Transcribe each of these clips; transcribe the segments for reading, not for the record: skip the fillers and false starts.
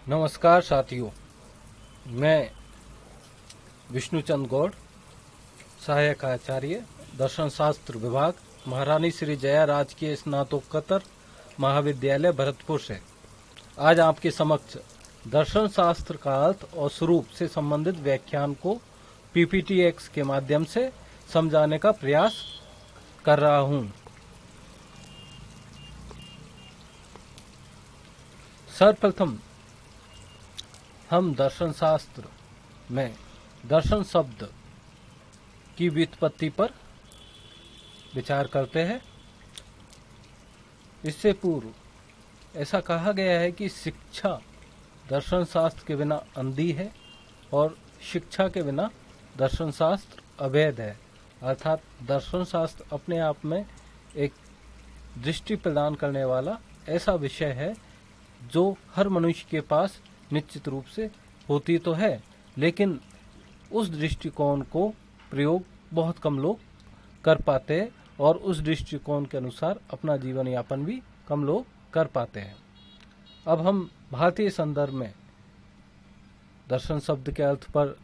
नमस्कार साथियों, मैं विष्णुचंद गौड़, सहायक आचार्य दर्शन शास्त्र विभाग, महारानी श्री जया राजकीय स्नातकोत्तर महाविद्यालय भरतपुर से आज आपके समक्ष दर्शन शास्त्र का अर्थ और स्वरूप से संबंधित व्याख्यान को PPTX के माध्यम से समझाने का प्रयास कर रहा हूं। सर्वप्रथम हम दर्शन शास्त्र में दर्शन शब्द की व्युत्पत्ति पर विचार करते हैं। इससे पूर्व ऐसा कहा गया है कि शिक्षा दर्शन शास्त्र के बिना अंधी है और शिक्षा के बिना दर्शन शास्त्र अवैध है। अर्थात दर्शन शास्त्र अपने आप में एक दृष्टि प्रदान करने वाला ऐसा विषय है जो हर मनुष्य के पास निश्चित रूप से होती तो है, लेकिन उस दृष्टिकोण को प्रयोग बहुत कम लोग कर पाते हैं और उस दृष्टिकोण के अनुसार अपना जीवन यापन भी कम लोग कर पाते हैं। अब हम भारतीय संदर्भ में दर्शन शब्द के अर्थ पर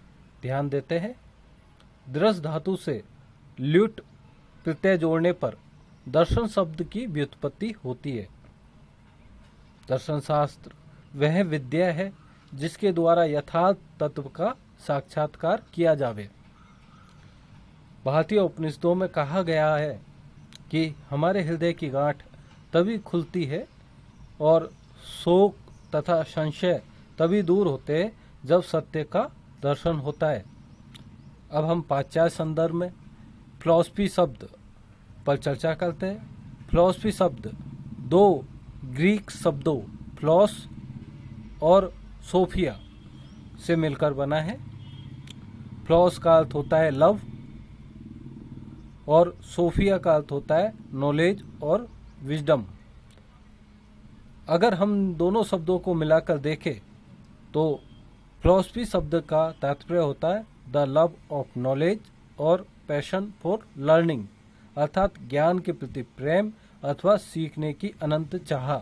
ध्यान देते हैं। दृश धातु से ल्युट प्रत्यय जोड़ने पर दर्शन शब्द की व्युत्पत्ति होती है। दर्शन शास्त्र वह विद्या है जिसके द्वारा यथार्थ तत्व का साक्षात्कार किया जावे। भारतीय उपनिषदों में कहा गया है कि हमारे हृदय की गांठ तभी खुलती है और शोक तथा संशय तभी दूर होते हैं जब सत्य का दर्शन होता है। अब हम पाश्चात्य संदर्भ में फिलॉसफी शब्द पर चर्चा करते हैं। फिलॉसफी शब्द दो ग्रीक शब्दों फिलॉस और सोफिया से मिलकर बना है। फिलॉस का अर्थ होता है लव और सोफिया का अर्थ होता है नॉलेज और विजडम। अगर हम दोनों शब्दों को मिलाकर देखें तो फिलॉसफी शब्द का तात्पर्य होता है द लव ऑफ नॉलेज और पैशन फॉर लर्निंग, अर्थात ज्ञान के प्रति प्रेम अथवा सीखने की अनंत चाह।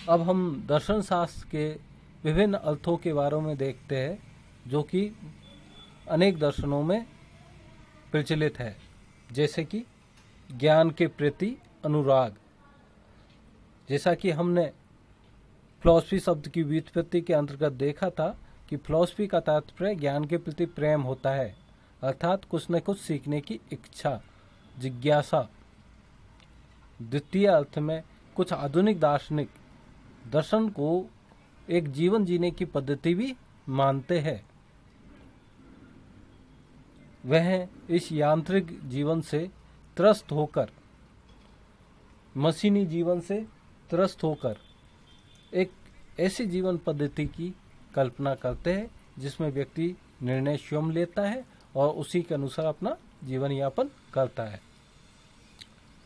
अब हम दर्शन शास्त्र के विभिन्न अर्थों के बारे में देखते हैं जो कि अनेक दर्शनों में प्रचलित है, जैसे कि ज्ञान के प्रति अनुराग। जैसा कि हमने फिलॉसफी शब्द की व्युत्पत्ति के अंतर्गत देखा था कि फिलॉसफी का तात्पर्य ज्ञान के प्रति प्रेम होता है, अर्थात कुछ न कुछ सीखने की इच्छा, जिज्ञासा। द्वितीय अर्थ में कुछ आधुनिक दार्शनिक दर्शन को एक जीवन जीने की पद्धति भी मानते हैं। वह इस यांत्रिक जीवन से त्रस्त होकर, मशीनी जीवन से त्रस्त होकर एक ऐसी जीवन पद्धति की कल्पना करते हैं जिसमें व्यक्ति निर्णय स्वयं लेता है और उसी के अनुसार अपना जीवन यापन करता है।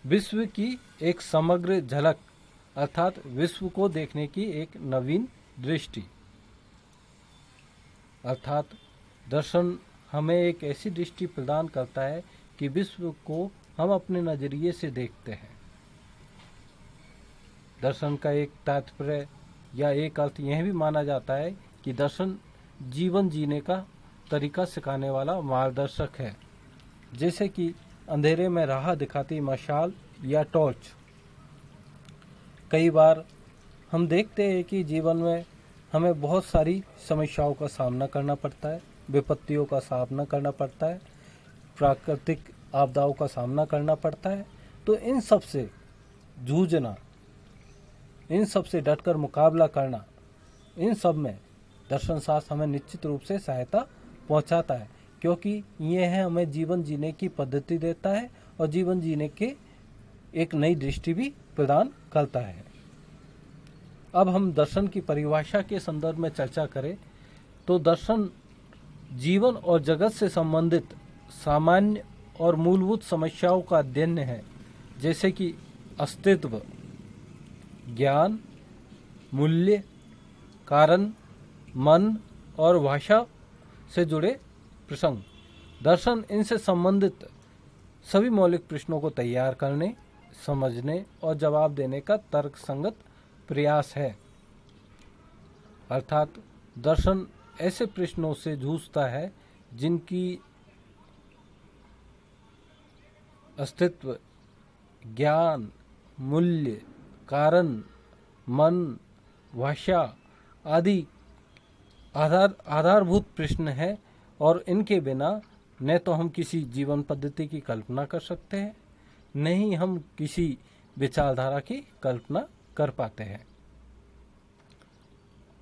विश्व की एक समग्र झलक, अर्थात विश्व को देखने की एक नवीन दृष्टि। अर्थात दर्शन हमें एक ऐसी दृष्टि प्रदान करता है कि विश्व को हम अपने नजरिए से देखते हैं। दर्शन का एक तात्पर्य या एक अर्थ यह भी माना जाता है कि दर्शन जीवन जीने का तरीका सिखाने वाला मार्गदर्शक है, जैसे कि अंधेरे में राह दिखाती मशाल या टॉर्च। कई बार हम देखते हैं कि जीवन में हमें बहुत सारी समस्याओं का सामना करना पड़ता है, विपत्तियों का सामना करना पड़ता है, प्राकृतिक आपदाओं का सामना करना पड़ता है। तो इन सब से जूझना, इन सब से डटकर मुकाबला करना, इन सब में दर्शन शास्त्र हमें निश्चित रूप से सहायता पहुंचाता है, क्योंकि यह हमें जीवन जीने की पद्धति देता है और जीवन जीने के एक नई दृष्टि भी प्रदान करता है। अब हम दर्शन की परिभाषा के संदर्भ में चर्चा करें तो दर्शन जीवन और जगत से संबंधित सामान्य और मूलभूत समस्याओं का अध्ययन है, जैसे कि अस्तित्व, ज्ञान, मूल्य, कारण, मन और भाषा से जुड़े प्रसंग। दर्शन इनसे संबंधित सभी मौलिक प्रश्नों को तैयार करने समझने और जवाब देने का तर्कसंगत प्रयास है। अर्थात दर्शन ऐसे प्रश्नों से जूझता है जिनकी अस्तित्व, ज्ञान, मूल्य, कारण, मन, भाषा आदि आधारभूत प्रश्न है और इनके बिना न तो हम किसी जीवन पद्धति की कल्पना कर सकते हैं, न ही हम किसी विचारधारा की कल्पना कर पाते हैं।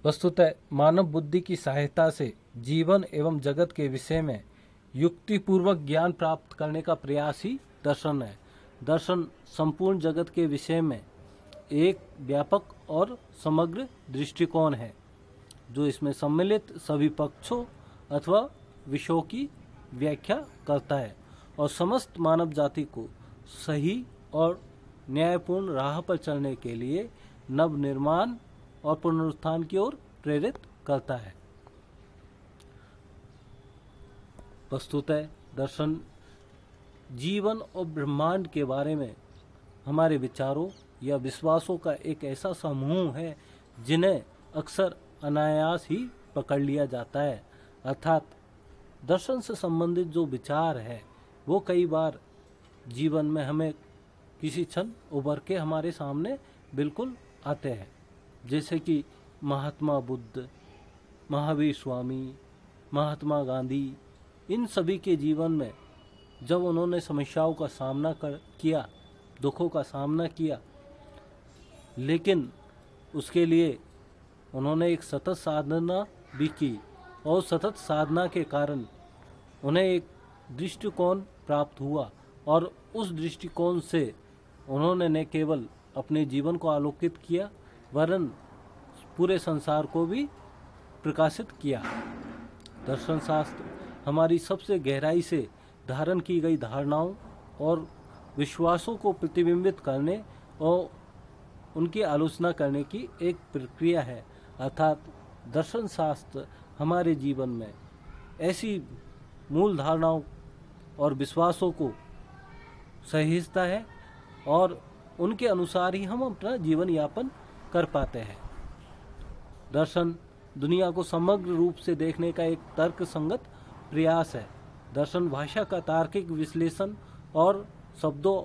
वस्तुतः मानव बुद्धि की सहायता से जीवन एवं जगत के विषय में युक्तिपूर्वक ज्ञान प्राप्त करने का प्रयास ही दर्शन है। दर्शन संपूर्ण जगत के विषय में एक व्यापक और समग्र दृष्टिकोण है जो इसमें सम्मिलित सभी पक्षों अथवा विषयों की व्याख्या करता है और समस्त मानव जाति को सही और न्यायपूर्ण राह पर चलने के लिए नव निर्माण और पुनरुत्थान की ओर प्रेरित करता है। वस्तुतः दर्शन जीवन और ब्रह्मांड के बारे में हमारे विचारों या विश्वासों का एक ऐसा समूह है जिन्हें अक्सर अनायास ही पकड़ लिया जाता है। अर्थात दर्शन से संबंधित जो विचार है वो कई बार जीवन में हमें किसी क्षण उभर के हमारे सामने बिल्कुल आते हैं, जैसे कि महात्मा बुद्ध, महावीर स्वामी, महात्मा गांधी, इन सभी के जीवन में जब उन्होंने समस्याओं का सामना किया, दुखों का सामना किया, लेकिन उसके लिए उन्होंने एक सतत साधना भी की और सतत साधना के कारण उन्हें एक दृष्टिकोण प्राप्त हुआ और उस दृष्टिकोण से उन्होंने न केवल अपने जीवन को आलोकित किया वरन पूरे संसार को भी प्रकाशित किया। दर्शन शास्त्र हमारी सबसे गहराई से धारण की गई धारणाओं और विश्वासों को प्रतिबिंबित करने और उनकी आलोचना करने की एक प्रक्रिया है। अर्थात दर्शन शास्त्र हमारे जीवन में ऐसी मूल धारणाओं और विश्वासों को सहेजता है और उनके अनुसार ही हम अपना जीवन यापन कर पाते हैं। दर्शन दुनिया को समग्र रूप से देखने का एक तर्क संगत प्रयास है। दर्शन भाषा का तार्किक विश्लेषण और शब्दों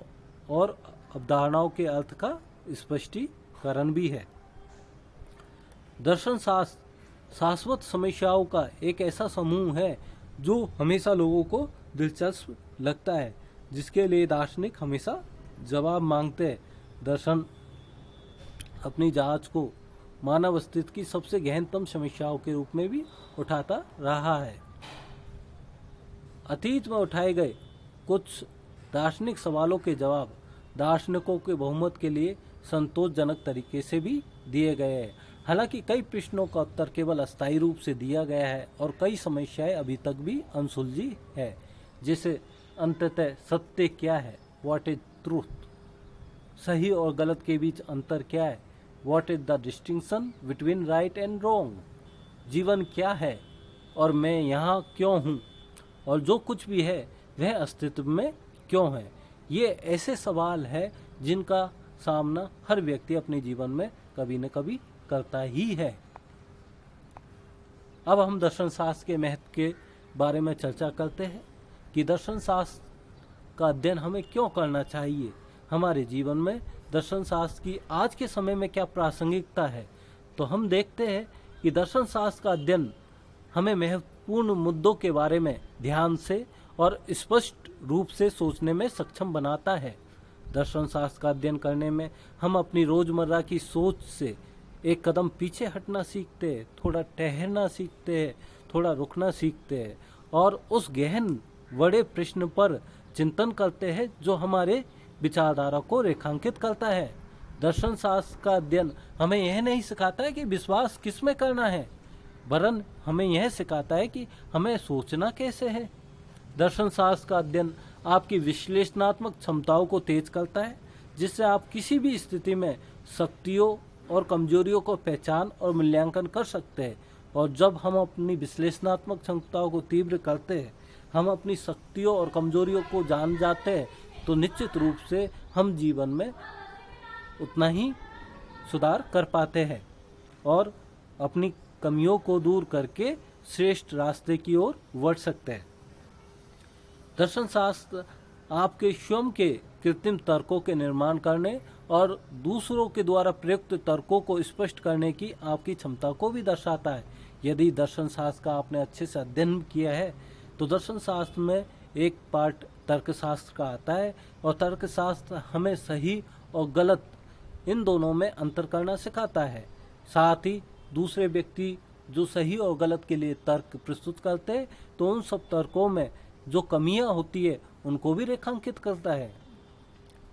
और अवधारणाओं के अर्थ का स्पष्टीकरण भी है। दर्शन शास्त्र शाश्वत समस्याओं का एक ऐसा समूह है जो हमेशा लोगों को दिलचस्प लगता है, जिसके लिए दार्शनिक हमेशा जवाब मांगते हैं। दर्शन अपनी जांच को मानव अस्तित्व की सबसे गहनतम समस्याओं के रूप में भी उठाता रहा है। अतीत में उठाए गए कुछ दार्शनिक सवालों के जवाब दार्शनिकों के बहुमत के लिए संतोषजनक तरीके से भी दिए गए हैं। हालांकि कई प्रश्नों का उत्तर केवल अस्थायी रूप से दिया गया है और कई समस्याएं अभी तक भी अनसुलझी है, जैसे अंततः सत्य क्या है, व्हाट इज ट्रूथ, सही और गलत के बीच अंतर क्या है, what is the distinction between right and wrong, जीवन क्या है और मैं यहाँ क्यों हूँ और जो कुछ भी है वह अस्तित्व में क्यों है। ये ऐसे सवाल है जिनका सामना हर व्यक्ति अपने जीवन में कभी न कभी करता ही है। अब हम दर्शन शास्त्र के महत्व के बारे में चर्चा करते हैं कि दर्शन शास्त्र का अध्ययन हमें क्यों करना चाहिए। हमारे जीवन में दर्शन शास्त्र की आज के समय में क्या प्रासंगिकता है, तो हम देखते हैं कि दर्शन शास्त्र का अध्ययन हमें महत्वपूर्ण मुद्दों के बारे में ध्यान से और स्पष्ट रूप से सोचने में सक्षम बनाता है। दर्शन शास्त्र का अध्ययन करने में हम अपनी रोजमर्रा की सोच से एक कदम पीछे हटना सीखते हैं, थोड़ा ठहरना सीखते हैं, थोड़ा रुकना सीखते हैं और उस गहन बड़े प्रश्न पर चिंतन करते हैं जो हमारे विचारधारा को रेखांकित करता है। दर्शन शास्त्र का अध्ययन हमें यह नहीं सिखाता है कि विश्वास किस में करना है, वरन हमें यह सिखाता है कि हमें सोचना कैसे है। दर्शन शास्त्र का अध्ययन आपकी विश्लेषणात्मक क्षमताओं को तेज करता है, जिससे आप किसी भी स्थिति में शक्तियों और कमजोरियों को पहचान और मूल्यांकन कर सकते हैं। और जब हम अपनी विश्लेषणात्मक क्षमताओं को तीव्र करते हैं, हम अपनी शक्तियों और कमजोरियों को जान जाते हैं, तो निश्चित रूप से हम जीवन में उतना ही सुधार कर पाते हैं और अपनी कमियों को दूर करके श्रेष्ठ रास्ते की ओर बढ़ सकते हैं। दर्शन शास्त्र आपके स्वयं के कृत्रिम तर्कों के निर्माण करने और दूसरों के द्वारा प्रयुक्त तर्कों को स्पष्ट करने की आपकी क्षमता को भी दर्शाता है। यदि दर्शन शास्त्र का आपने अच्छे से अध्ययन किया है तो दर्शन शास्त्र में एक पार्ट तर्कशास्त्र का आता है और तर्कशास्त्र हमें सही और गलत इन दोनों में अंतर करना सिखाता है। साथ ही दूसरे व्यक्ति जो सही और गलत के लिए तर्क प्रस्तुत करते हैं तो उन सब तर्कों में जो कमियां होती है उनको भी रेखांकित करता है।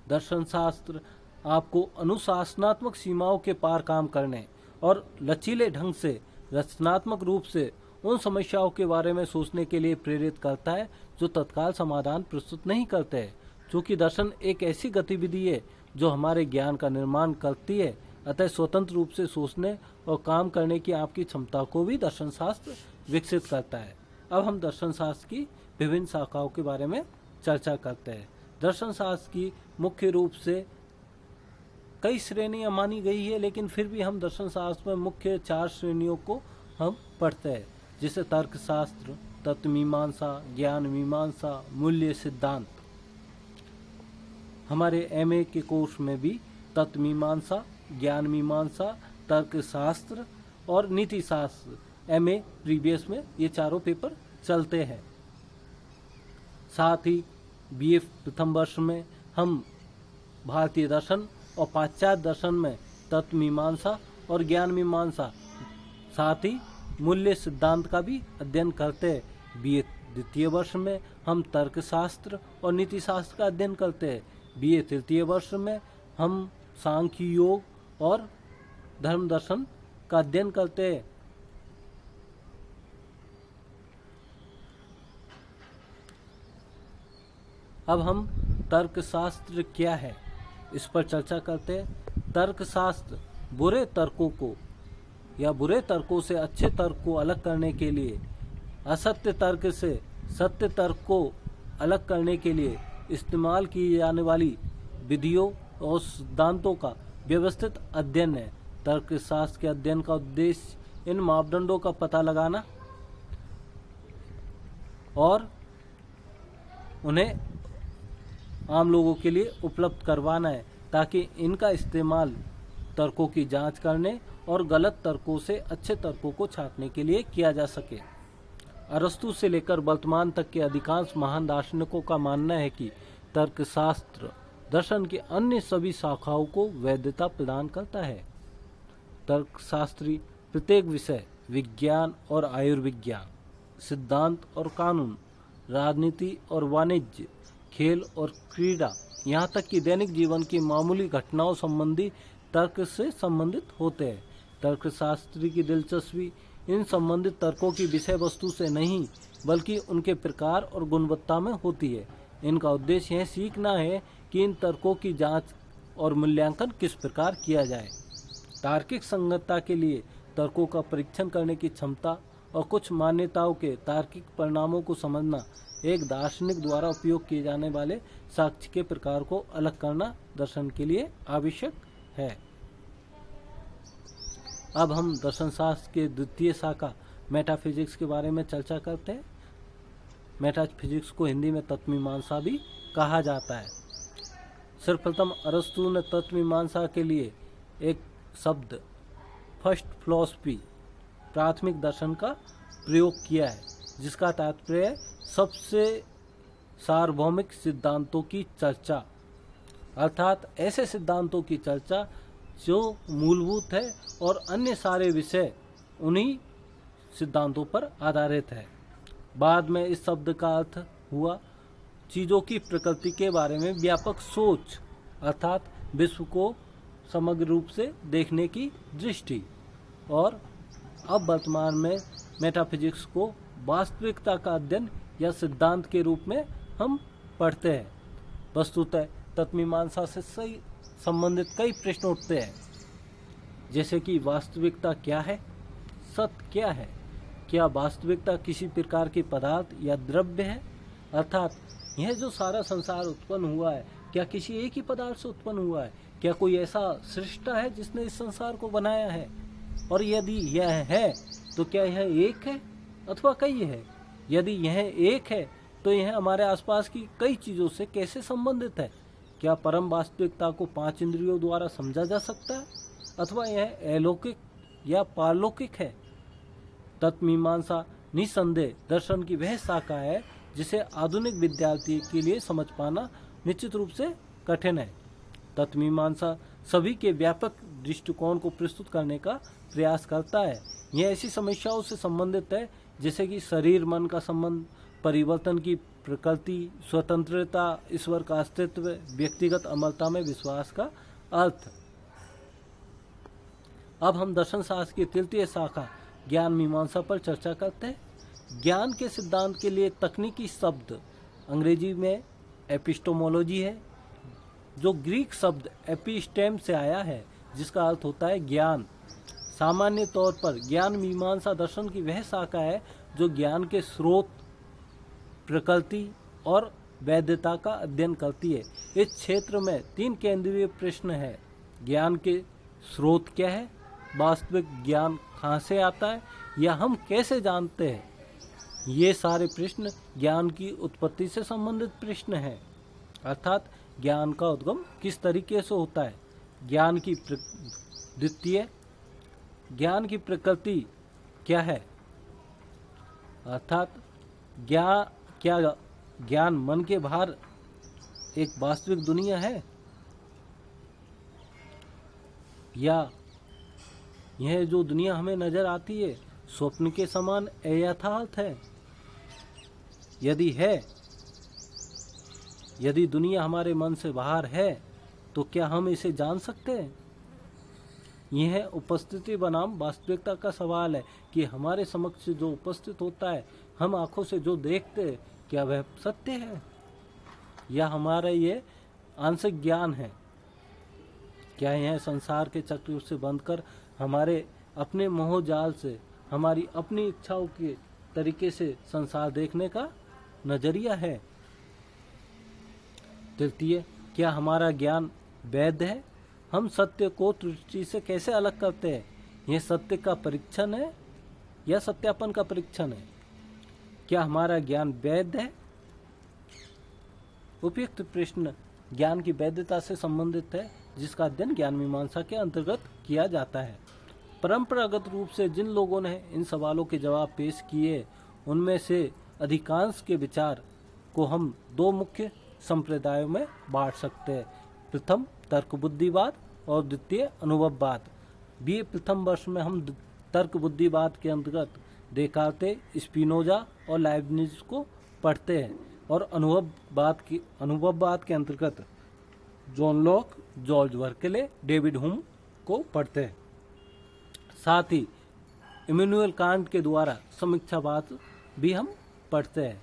दर्शन शास्त्र आपको अनुशासनात्मक सीमाओं के पार काम करने और लचीले ढंग से रचनात्मक रूप से उन समस्याओं के बारे में सोचने के लिए प्रेरित करता है जो तत्काल समाधान प्रस्तुत नहीं करते हैं। चूँकि दर्शन एक ऐसी गतिविधि है जो हमारे ज्ञान का निर्माण करती है, अतः स्वतंत्र रूप से सोचने और काम करने की आपकी क्षमता को भी दर्शन शास्त्र विकसित करता है। अब हम दर्शन शास्त्र की विभिन्न शाखाओं के बारे में चर्चा करते हैं। दर्शन शास्त्र की मुख्य रूप से कई श्रेणियां मानी गई है, लेकिन फिर भी हम दर्शन शास्त्र में मुख्य 4 श्रेणियों को हम पढ़ते हैं, जैसे तर्क शास्त्र, तत्वमीमांसा, ज्ञान मीमांसा, मूल्य सिद्धांत। हमारे एमए के कोर्स में भी तत्वमीमांसा, ज्ञान मीमांसा, तर्क शास्त्र और नीति शास्त्र एमए प्रीवियस में ये चारों पेपर चलते हैं। साथ ही बीए प्रथम वर्ष में हम भारतीय दर्शन और पाश्चात्य दर्शन में तत्व मीमांसा और ज्ञान मीमांसा, साथ ही मूल्य सिद्धांत का भी अध्ययन करते हैं। बीए द्वितीय वर्ष में हम तर्कशास्त्र और नीति शास्त्र का अध्ययन करते हैं। बीए तृतीय वर्ष में हम सांख्य योग और धर्म दर्शन का अध्ययन करते हैं। अब हम तर्कशास्त्र क्या है इस पर चर्चा करते हैं। तर्कशास्त्र बुरे तर्कों को या बुरे तर्कों से अच्छे तर्क को अलग करने के लिए, असत्य तर्क से सत्य तर्क को अलग करने के लिए इस्तेमाल की जाने वाली विधियों और सिद्धांतों का व्यवस्थित अध्ययन है। तर्कशास्त्र के अध्ययन का उद्देश्य इन मापदंडों का पता लगाना और उन्हें आम लोगों के लिए उपलब्ध करवाना है, ताकि इनका इस्तेमाल तर्कों की जांच करने और गलत तर्कों से अच्छे तर्कों को छांटने के लिए किया जा सके। अरस्तु से लेकर वर्तमान तक के अधिकांश महान दार्शनिकों का मानना है कि तर्कशास्त्र दर्शन की अन्य सभी शाखाओं को वैधता प्रदान करता है। तर्कशास्त्री प्रत्येक विषय, विज्ञान और आयुर्विज्ञान, सिद्धांत और कानून, राजनीति और वाणिज्य, खेल और क्रीड़ा, यहाँ तक कि दैनिक जीवन की मामूली घटनाओं संबंधी तर्क से संबंधित होते हैं। तर्कशास्त्री की दिलचस्पी इन संबंधित तर्कों की विषय वस्तु से नहीं बल्कि उनके प्रकार और गुणवत्ता में होती है। इनका उद्देश्य यह सीखना है कि इन तर्कों की जांच और मूल्यांकन किस प्रकार किया जाए। तार्किक संगतता के लिए तर्कों का परीक्षण करने की क्षमता और कुछ मान्यताओं के तार्किक परिणामों को समझना, एक दार्शनिक द्वारा उपयोग किए जाने वाले साक्ष्य के प्रकार को अलग करना दर्शन के लिए आवश्यक है। अब हम दर्शन शास्त्र के द्वितीय शाखा मेटाफिजिक्स के बारे में चर्चा करते हैं। मेटाफिजिक्स को हिंदी में तत्वमीमांसा भी कहा जाता है। सर्वप्रथम अरस्तु ने तत्वमीमांसा के लिए एक शब्द फर्स्ट फिलॉसफी, प्राथमिक दर्शन का प्रयोग किया है, जिसका तात्पर्य सबसे सार्वभौमिक सिद्धांतों की चर्चा, अर्थात ऐसे सिद्धांतों की चर्चा जो मूलभूत है और अन्य सारे विषय उन्हीं सिद्धांतों पर आधारित है। बाद में इस शब्द का अर्थ हुआ चीज़ों की प्रकृति के बारे में व्यापक सोच, अर्थात विश्व को समग्र रूप से देखने की दृष्टि। और अब वर्तमान में मेटाफिजिक्स को वास्तविकता का अध्ययन या सिद्धांत के रूप में हम पढ़ते हैं। वस्तुतः तत्वमीमांसा से सही संबंधित कई प्रश्न उठते हैं, जैसे कि वास्तविकता क्या है, सत्य क्या है, क्या वास्तविकता किसी प्रकार के पदार्थ या द्रव्य है, अर्थात यह जो सारा संसार उत्पन्न हुआ है क्या किसी एक ही पदार्थ से उत्पन्न हुआ है? क्या कोई ऐसा सृष्टा है जिसने इस संसार को बनाया है? और यदि यह है तो क्या यह एक है अथवा कई है? यदि यह एक है तो यह हमारे आसपास की कई चीजों से कैसे संबंधित है? क्या परम वास्तविकता को 5 इंद्रियों द्वारा समझा जा सकता है अथवा यह अलौकिक या पारलौकिक है? तत्मीमांसा निसंदेह दर्शन की वह शाखा है जिसे आधुनिक विद्यार्थी के लिए समझ पाना निश्चित रूप से कठिन है। तत्मीमांसा सभी के व्यापक दृष्टिकोण को प्रस्तुत करने का प्रयास करता है। यह ऐसी समस्याओं से संबंधित है जैसे कि शरीर मन का संबंध, परिवर्तन की प्रकृति, स्वतंत्रता, ईश्वर का अस्तित्व, व्यक्तिगत अमलता में विश्वास का अर्थ। अब हम दर्शन शास्त्र की तृतीय शाखा ज्ञान मीमांसा पर चर्चा करते हैं। ज्ञान के सिद्धांत के लिए तकनीकी शब्द अंग्रेजी में एपिस्टोमोलॉजी है, जो ग्रीक शब्द एपिस्टेम से आया है, जिसका अर्थ होता है ज्ञान। सामान्य तौर पर ज्ञान मीमांसा दर्शन की वह शाखा है जो ज्ञान के स्रोत, प्रकृति और वैधता का अध्ययन करती है। इस क्षेत्र में 3 केंद्रीय प्रश्न है। ज्ञान के स्रोत क्या है, वास्तविक ज्ञान कहाँ से आता है, या हम कैसे जानते हैं। ये सारे प्रश्न ज्ञान की उत्पत्ति से संबंधित प्रश्न हैं, अर्थात ज्ञान का उद्गम किस तरीके से होता है। ज्ञान की द्वितीय ज्ञान की प्रकृति क्या है, अर्थात क्या ज्ञान मन के बाहर एक वास्तविक दुनिया है, या यह जो दुनिया हमें नजर आती है स्वप्न के समान अयथार्थ है। यदि दुनिया हमारे मन से बाहर है तो क्या हम इसे जान सकते हैं। यह उपस्थिति बनाम वास्तविकता का सवाल है कि हमारे समक्ष जो उपस्थित होता है, हम आंखों से जो देखते हैं, क्या वह सत्य है या हमारा ये आंशिक ज्ञान है। क्या यह संसार के चक्र से बंद कर हमारे अपने मोह जाल से, हमारी अपनी इच्छाओं के तरीके से संसार देखने का नजरिया है। तृतीय, क्या हमारा ज्ञान वैध है। हम सत्य को त्रुटि से कैसे अलग करते हैं। यह सत्य का परीक्षण है या सत्यापन का परीक्षण है। क्या हमारा ज्ञान वैध है। उपयुक्त प्रश्न ज्ञान की वैधता से संबंधित है, जिसका अध्ययन ज्ञान मीमांसा के अंतर्गत किया जाता है। परंपरागत रूप से जिन लोगों ने इन सवालों के जवाब पेश किए, उनमें से अधिकांश के विचार को हम 2 मुख्य संप्रदायों में बांट सकते हैं। प्रथम तर्क बुद्धिवाद और द्वितीय अनुभववाद। बीए प्रथम वर्ष में हम तर्क बुद्धिवाद के अंतर्गत देकार्ते, स्पिनोजा और लाइब्निज को पढ़ते हैं, और अनुभववाद के अंतर्गत John Locke, George Berkeley, David Hume को पढ़ते हैं। साथ ही इमैनुअल कांट के द्वारा समीक्षावाद भी हम पढ़ते हैं।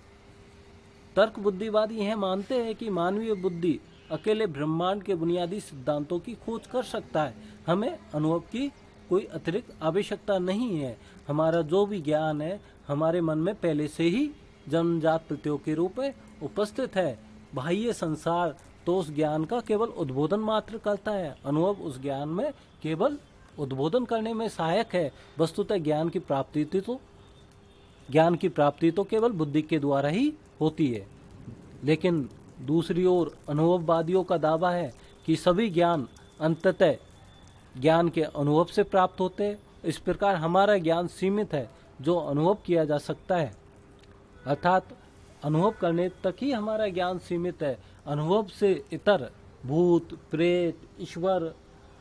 तर्क बुद्धिवादी यह मानते हैं कि मानवीय बुद्धि अकेले ब्रह्मांड के बुनियादी सिद्धांतों की खोज कर सकता है। हमें अनुभव की कोई अतिरिक्त आवश्यकता नहीं है। हमारा जो भी ज्ञान है हमारे मन में पहले से ही जन्मजात प्रत्ययों के रूप में उपस्थित है। बाह्य संसार तो उस ज्ञान का केवल उद्बोधन मात्र करता है। अनुभव उस ज्ञान में केवल उद्बोधन करने में सहायक है। वस्तुतः ज्ञान की प्राप्ति तो केवल बुद्धि के द्वारा ही होती है। लेकिन दूसरी ओर अनुभववादियों का दावा है कि सभी ज्ञान अंततः ज्ञान के अनुभव से प्राप्त होते हैं। इस प्रकार हमारा ज्ञान सीमित है जो अनुभव किया जा सकता है, अर्थात अनुभव करने तक ही हमारा ज्ञान सीमित है। अनुभव से इतर भूत, प्रेत, ईश्वर,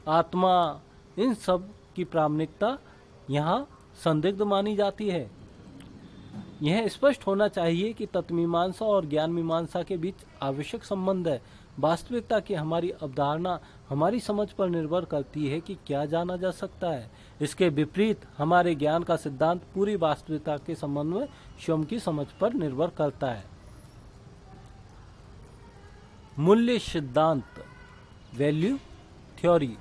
आत्मा, इन सब की प्रामाणिकता यहाँ संदिग्ध मानी जाती है। यह स्पष्ट होना चाहिए कि तत्मीमांसा और ज्ञान मीमांसा के बीच आवश्यक संबंध है। वास्तविकता की हमारी अवधारणा हमारी समझ पर निर्भर करती है कि क्या जाना जा सकता है। इसके विपरीत हमारे ज्ञान का सिद्धांत पूरी वास्तविकता के संबंध में स्वयं की समझ पर निर्भर करता है। मूल्य सिद्धांत, वैल्यू थ्योरी।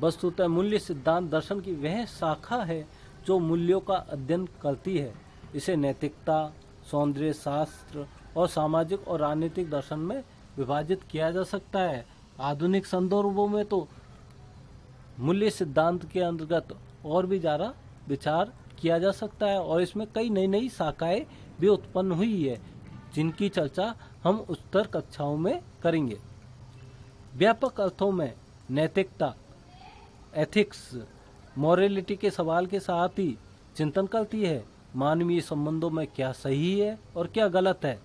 वस्तुतः मूल्य सिद्धांत दर्शन की वह शाखा है जो मूल्यों का अध्ययन करती है। इसे नैतिकता, सौंदर्य शास्त्र और सामाजिक और राजनीतिक दर्शन में विभाजित किया जा सकता है। आधुनिक संदर्भों में तो मूल्य सिद्धांत के अंतर्गत और भी ज़्यादा विचार किया जा सकता है और इसमें कई नई नई शाखाएं भी उत्पन्न हुई है, जिनकी चर्चा हम उच्चतर कक्षाओं में करेंगे। व्यापक अर्थों में नैतिकता, एथिक्स, मॉरलिटी के सवाल के साथ ही चिंतन करती है मानवीय संबंधों में क्या सही है और क्या गलत है।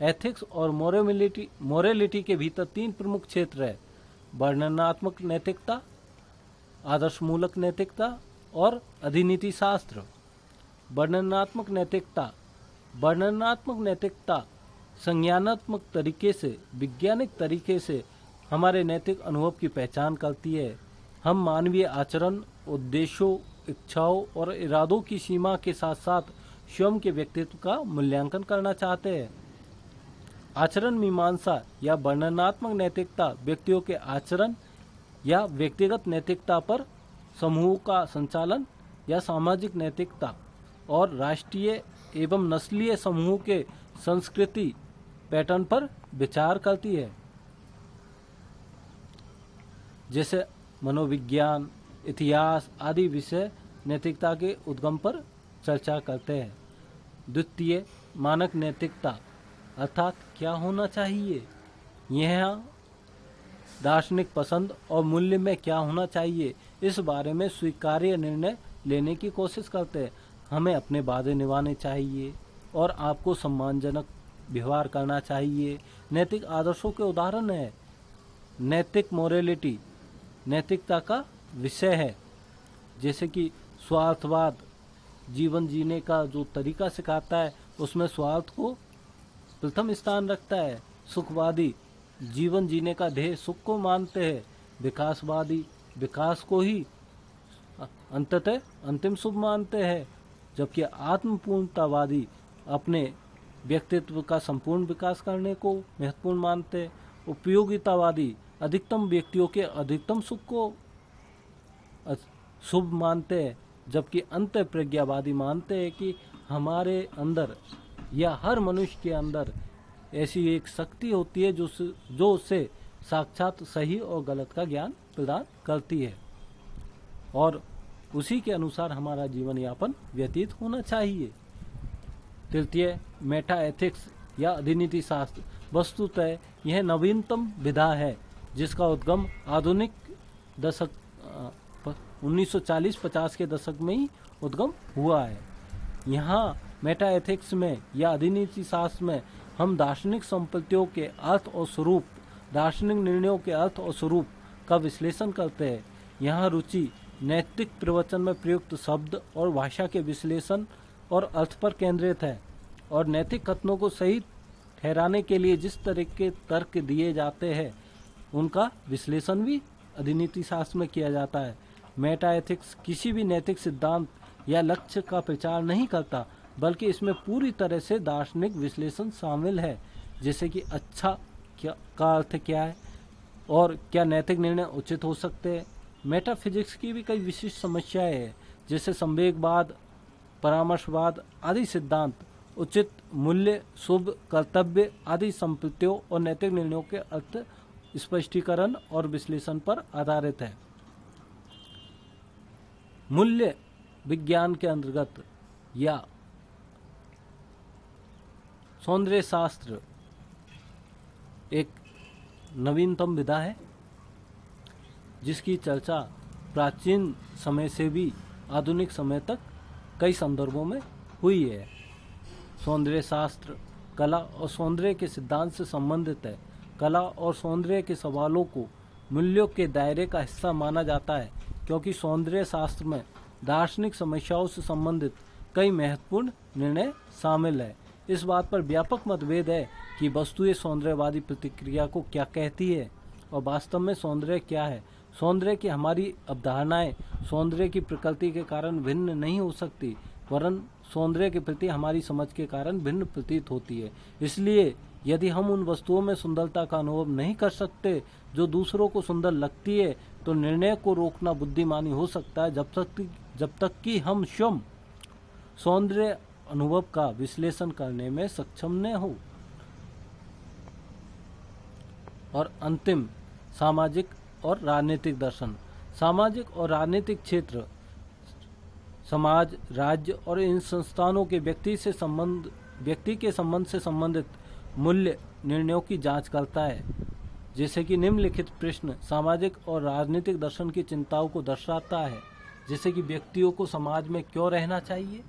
एथिक्स और मॉरलिटी के भीतर 3 प्रमुख क्षेत्र है: वर्णनात्मक नैतिकता, आदर्शमूलक नैतिकता और अधिनीति शास्त्र। वर्णनात्मक नैतिकता संज्ञानात्मक तरीके से, वैज्ञानिक तरीके से हमारे नैतिक अनुभव की पहचान करती है। हम मानवीय आचरण, उद्देश्यों, इच्छाओं और इरादों की सीमा के साथ साथ स्वयं के व्यक्तित्व का मूल्यांकन करना चाहते हैं। आचरण मीमांसा या वर्णनात्मक नैतिकता व्यक्तियों के आचरण या व्यक्तिगत नैतिकता पर, समूह का संचालन या सामाजिक नैतिकता और राष्ट्रीय एवं नस्लीय समूह के संस्कृति पैटर्न पर विचार करती है। जैसे मनोविज्ञान, इतिहास आदि विषय नैतिकता के उद्गम पर चर्चा करते हैं। द्वितीय, मानक नैतिकता अर्थात क्या होना चाहिए। यह दार्शनिक पसंद और मूल्य में क्या होना चाहिए, इस बारे में स्वीकार्य निर्णय लेने की कोशिश करते हैं। हमें अपने वादे निभाने चाहिए और आपको सम्मानजनक व्यवहार करना चाहिए। नैतिक आदर्शों के उदाहरण है। नैतिक मोरालिटी नैतिकता का विषय है, जैसे कि स्वार्थवाद जीवन जीने का जो तरीका सिखाता है, उसमें स्वार्थ को प्रथम स्थान रखता है। सुखवादी जीवन जीने का ध्येय सुख को मानते हैं। विकासवादी विकास को ही अंततः अंतिम शुभ मानते हैं, जबकि आत्मपूर्णतावादी अपने व्यक्तित्व का संपूर्ण विकास करने को महत्वपूर्ण मानते हैं। उपयोगितावादी अधिकतम व्यक्तियों के अधिकतम सुख को शुभ मानते हैं, जबकि अंतःप्रज्ञावादी मानते हैं कि हमारे अंदर या हर मनुष्य के अंदर ऐसी एक शक्ति होती है जो उसे साक्षात सही और गलत का ज्ञान प्रदान करती है और उसी के अनुसार हमारा जीवन यापन व्यतीत होना चाहिए। तृतीय, मेटा एथिक्स या अधिनीति शास्त्र। वस्तुतः यह नवीनतम विधा है जिसका उद्गम आधुनिक दशक 1940-50 के दशक में ही उद्गम हुआ है। यहाँ मेटा एथिक्स में या अधिनीति शास्त्र में हम दार्शनिक संपत्तियों के अर्थ और स्वरूप, दार्शनिक निर्णयों के अर्थ और स्वरूप का विश्लेषण करते हैं। यहाँ रुचि नैतिक प्रवचन में प्रयुक्त शब्द और भाषा के विश्लेषण और अर्थ पर केंद्रित है और नैतिक कथनों को सही ठहराने के लिए जिस तरह के तर्क दिए जाते हैं उनका विश्लेषण भी अधिनीति शास्त्र में किया जाता है। मेटा एथिक्स किसी भी नैतिक सिद्धांत या लक्ष्य का प्रचार नहीं करता, बल्कि इसमें पूरी तरह से दार्शनिक विश्लेषण शामिल है, जैसे कि अच्छा क्या का अर्थ क्या है और क्या नैतिक निर्णय उचित हो सकते हैं। मेटाफिजिक्स की भी कई विशिष्ट समस्याएं हैं, जैसे संवेगवाद, परामर्शवाद आदि सिद्धांत उचित मूल्य, शुभ, कर्तव्य आदि संपत्तियों और नैतिक निर्णयों के अर्थ स्पष्टीकरण और विश्लेषण पर आधारित है। मूल्य विज्ञान के अंतर्गत या सौंदर्य शास्त्र एक नवीनतम विधा है जिसकी चर्चा प्राचीन समय से भी आधुनिक समय तक कई संदर्भों में हुई है। सौंदर्य शास्त्र कला और सौंदर्य के सिद्धांत से संबंधित है। कला और सौंदर्य के सवालों को मूल्यों के दायरे का हिस्सा माना जाता है, क्योंकि सौंदर्य शास्त्र में दार्शनिक समस्याओं से संबंधित कई महत्वपूर्ण निर्णय शामिल है। इस बात पर व्यापक मतभेद है कि वस्तुएं सौंदर्यवादी प्रतिक्रिया को क्या कहती है और वास्तव में सौंदर्य क्या है। सौंदर्य की हमारी अवधारणाएं सौंदर्य की प्रकृति के कारण भिन्न नहीं हो सकती, वरन सौंदर्य के प्रति हमारी समझ के कारण भिन्न प्रतीत होती है। इसलिए यदि हम उन वस्तुओं में सुंदरता का अनुभव नहीं कर सकते जो दूसरों को सुंदर लगती है, तो निर्णय को रोकना बुद्धिमानी हो सकता है, जब तक कि हम स्वयं सौंदर्य अनुभव का विश्लेषण करने में सक्षम न हो। और अंतिम सामाजिक और राजनीतिक दर्शन। सामाजिक और राजनीतिक क्षेत्र समाज, राज्य और इन संस्थानों के व्यक्ति के संबंध से संबंधित मूल्य निर्णयों की जांच करता है। जैसे कि निम्नलिखित प्रश्न सामाजिक और राजनीतिक दर्शन की चिंताओं को दर्शाता है। जैसे कि व्यक्तियों को समाज में क्यों रहना चाहिए,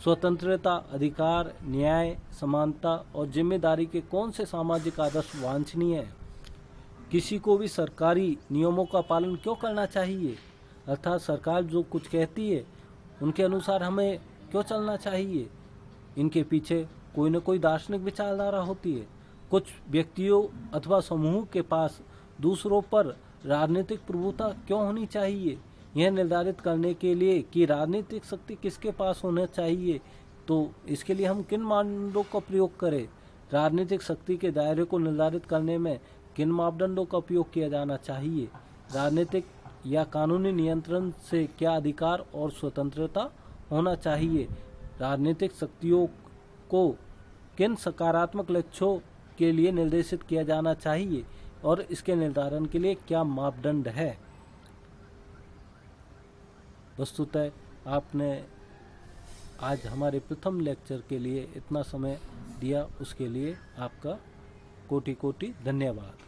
स्वतंत्रता, अधिकार, न्याय, समानता और जिम्मेदारी के कौन से सामाजिक आदर्श वांछनीय है, किसी को भी सरकारी नियमों का पालन क्यों करना चाहिए, अर्थात सरकार जो कुछ कहती है उनके अनुसार हमें क्यों चलना चाहिए। इनके पीछे कोई न कोई दार्शनिक विचारधारा होती है। कुछ व्यक्तियों अथवा समूह के पास दूसरों पर राजनीतिक प्रभुता क्यों होनी चाहिए, यह निर्धारित करने के लिए कि राजनीतिक शक्ति किसके पास होना चाहिए, तो इसके लिए हम किन मानदंडों का प्रयोग करें, राजनीतिक शक्ति के दायरे को निर्धारित करने में किन मापदंडों का उपयोग किया जाना चाहिए, राजनीतिक या कानूनी नियंत्रण से क्या अधिकार और स्वतंत्रता होना चाहिए, राजनीतिक शक्तियों को किन सकारात्मक लक्ष्यों के लिए निर्देशित किया जाना चाहिए और इसके निर्धारण के लिए क्या मापदंड है। वस्तुतः आपने आज हमारे प्रथम लेक्चर के लिए इतना समय दिया, उसके लिए आपका कोटि कोटि धन्यवाद।